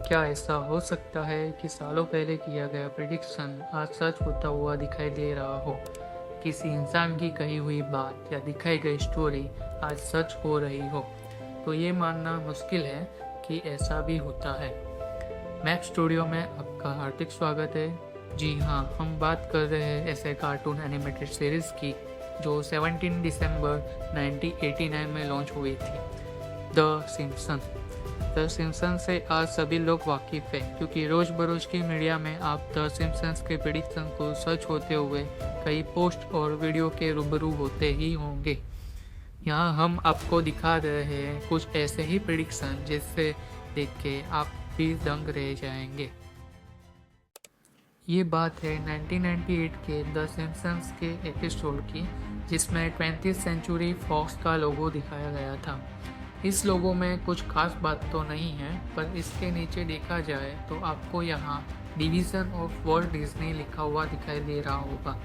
क्या ऐसा हो सकता है कि सालों पहले किया गया प्रिडिक्शन आज सच होता हुआ दिखाई दे रहा हो? किसी इंसान की कही हुई बात या दिखाई गई स्टोरी आज सच हो रही हो? तो ये मानना मुश्किल है कि ऐसा भी होता है। मैप स्टूडियो में आपका हार्दिक स्वागत है। जी हाँ, हम बात कर रहे हैं ऐसे कार्टून एनिमेटेड सीरीज की जो 17 दिसंबर 1989 में लॉन्च हुई थी, द सिम्पसन। द सिम्पसन से आज सभी लोग वाकिफ हैं क्योंकि रोज बरोज की मीडिया में आप द सिम्पसन्स के प्रिडिक्शन को सच होते हुए कई पोस्ट और वीडियो के रूबरू होते ही होंगे। यहाँ हम आपको दिखा रहे हैं कुछ ऐसे ही प्रिडिक्शन जिससे देख के आप भी दंग रह जाएंगे। ये बात है 1998 के द सिम्पसन्स के एपिसोड की, जिसमें 20th सेंचुरी फॉक्स का लोगो दिखाया गया था। इस लोगो में कुछ खास बात तो नहीं है, पर इसके नीचे देखा जाए तो आपको यहाँ डिवीज़न ऑफ वर्ल्ड डिज्नी लिखा हुआ दिखाई दे रहा होगा,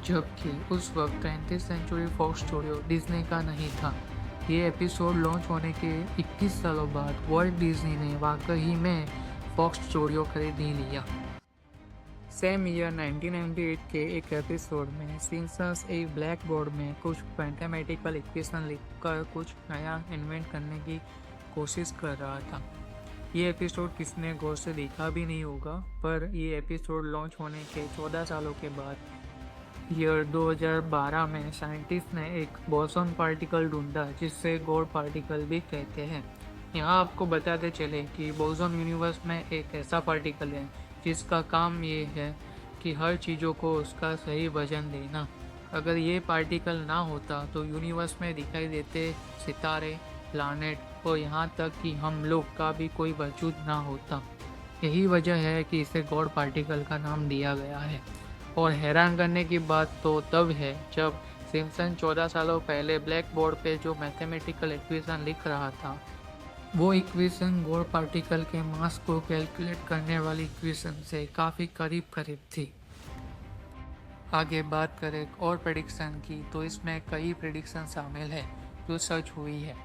जबकि उस वक्त 20th century fox studio Disney का नहीं था। ये एपिसोड लॉन्च होने के 21 सालों बाद वर्ल्ड डिज्नी ने वाकई में फॉक्स स्टूडियो खरीद ही लिया। सेम ईयर 1998 के एक एपिसोड में सिम्पसन्स एक ब्लैक बोर्ड में कुछ मैथमेटिकल इक्वेशन लिखकर कुछ नया इन्वेंट करने की कोशिश कर रहा था। ये एपिसोड किसने गौर से देखा भी नहीं होगा, पर ये एपिसोड लॉन्च होने के 14 सालों के बाद ईयर 2012 में साइंटिस्ट ने एक बोसॉन पार्टिकल ढूंढा जिससे गॉड पार्टिकल भी कहते हैं। यहाँ आपको बताते चले कि बोसॉन यूनिवर्स में एक ऐसा पार्टिकल है जिसका काम ये है कि हर चीज़ों को उसका सही वजन देना। अगर ये पार्टिकल ना होता तो यूनिवर्स में दिखाई देते सितारे, प्लानेट और यहाँ तक कि हम लोग का भी कोई वजूद ना होता। यही वजह है कि इसे गॉड पार्टिकल का नाम दिया गया है। और हैरान करने की बात तो तब है जब सिम्पसन 14 सालों पहले ब्लैक बोर्ड पे जो मैथमेटिकल इक्वेशन लिख रहा था, वो इक्वेशन गॉड पार्टिकल के मास को कैलकुलेट करने वाली इक्वेशन से काफ़ी करीब थी। आगे बात करें और प्रेडिक्शन की, तो इसमें कई प्रेडिक्शन शामिल है जो सच हुई है।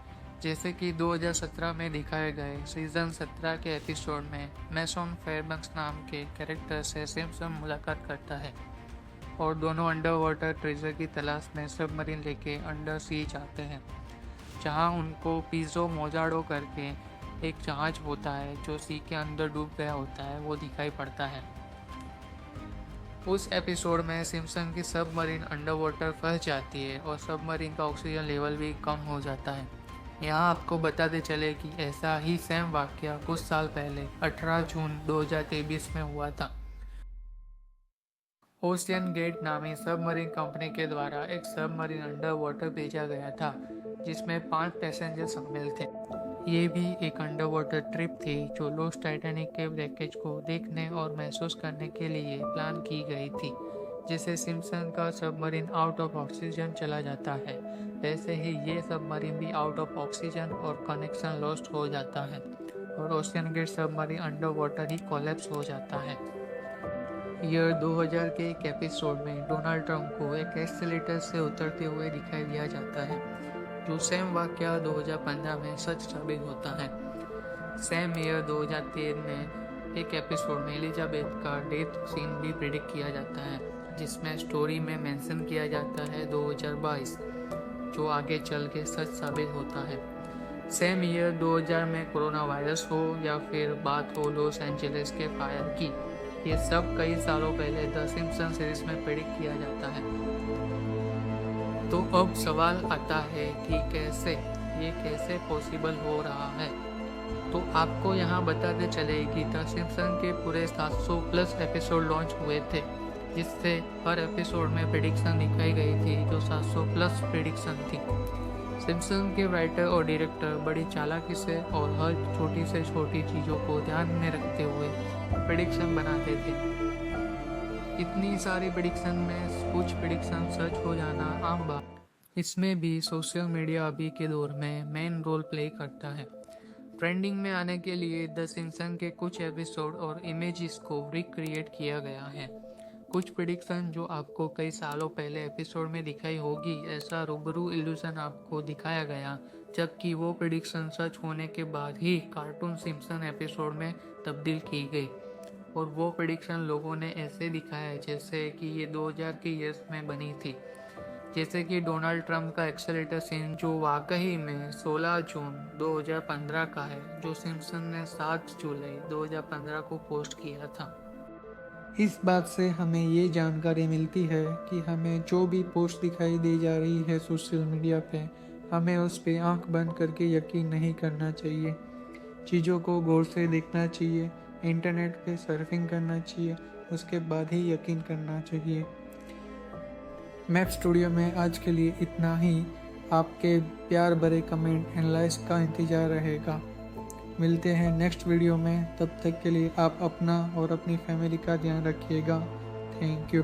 जैसे कि 2017 में दिखाए गए सीजन 17 के एपिसोड में मैसन फेयरबैंक्स नाम के कैरेक्टर से सिम्पसन मुलाकात करता है और दोनों अंडर वाटर ट्रेजर की तलाश में सबमरीन लेके अंडर सी जाते हैं, जहां उनको पिज़ो मोजाडो करके एक जहाज होता है जो सी के अंदर डूब गया होता है, वो दिखाई पड़ता है। उस एपिसोड में सिम्पसन की सबमरीन अंडर वाटर फंस जाती है और सबमरीन का ऑक्सीजन लेवल भी कम हो जाता है। यहाँ आपको बताते चले कि ऐसा ही सेम वाकया कुछ साल पहले 18 जून 2023 में हुआ था। ओशियन गेट नामी सबमरीन कंपनी के द्वारा एक सबमरीन अंडर वाटर भेजा गया था जिसमें 5 पैसेंजर शामिल थे। ये भी एक अंडर वाटर ट्रिप थी जो लॉस्ट टाइटैनिक के wreckage को देखने और महसूस करने के लिए प्लान की गई थी। जैसे सिम्पसन का सबमरीन आउट ऑफ ऑक्सीजन चला जाता है, वैसे ही ये सबमरीन भी आउट ऑफ ऑक्सीजन और कनेक्शन लॉस्ट हो जाता है और ocean gate submarine under water ही कोलैप्स हो जाता है। ईयर 2000 के एक एपिसोड में डोनाल्ड ट्रंप को एक एस्केलेटर से उतरते हुए दिखाई दिया जाता है, जो सेम वाकया 2015 में सच साबित होता है। सेम ईयर 2013 में एक एपिसोड में एलिजाबेथ का डेथ सीन भी प्रिडिक्ट किया जाता है, जिसमें स्टोरी में मेंशन किया जाता है 2022, जो आगे चल के सच साबित होता है। सेम ईयर 2000 में कोरोना वायरस हो या फिर बात हो लॉस एंजलिस के फायर की, ये सब कई सालों पहले द सिम्पसन सीरीज में प्रेडिक्ट किया जाता है। तो अब सवाल आता है कि ये कैसे पॉसिबल हो रहा है। तो आपको यहाँ बताते चले कि द सिम्पसन के पूरे 700 प्लस एपिसोड लॉन्च हुए थे, जिससे हर एपिसोड में प्रेडिक्शन दिखाई गई थी जो 700 प्लस प्रेडिक्शन थी। सिम्पसन के राइटर और डायरेक्टर बड़ी चालाकी से और हर छोटी से छोटी चीज़ों को ध्यान में रखते हुए प्रेडिक्शन बनाते थे। इतनी सारी प्रेडिक्शन में कुछ प्रेडिक्शन सच हो जाना आम बात। इसमें भी सोशल मीडिया अभी के दौर में मेन रोल प्ले करता है। ट्रेंडिंग में आने के लिए द सिम्पसन के कुछ एपिसोड और इमेजेस को रिक्रिएट किया गया है। कुछ प्रिडिक्शन जो आपको कई सालों पहले एपिसोड में दिखाई होगी, ऐसा रूबरू इल्यूजन आपको दिखाया गया जबकि वो प्रिडिक्शन सच होने के बाद ही कार्टून सिम्पसन एपिसोड में तब्दील की गई। और वो प्रिडिक्शन लोगों ने ऐसे दिखाया है जैसे कि ये 2000 के ईयर्स में बनी थी। जैसे कि डोनाल्ड ट्रंप का एक्सेलेरेटर सीन जो वाकई में 16 जून 2015 का है, जो सिम्पसन ने 7 जुलाई 2015 को पोस्ट किया था। इस बात से हमें ये जानकारी मिलती है कि हमें जो भी पोस्ट दिखाई दी जा रही है सोशल मीडिया पे, हमें उस पे आंख बंद करके यकीन नहीं करना चाहिए। चीज़ों को गौर से देखना चाहिए, इंटरनेट पे सर्फिंग करना चाहिए, उसके बाद ही यकीन करना चाहिए। मैप स्टूडियो में आज के लिए इतना ही। आपके प्यार भरे कमेंट एंड लाइक्स का इंतज़ार रहेगा। मिलते हैं नेक्स्ट वीडियो में, तब तक के लिए आप अपना और अपनी फैमिली का ध्यान रखिएगा। Thank you.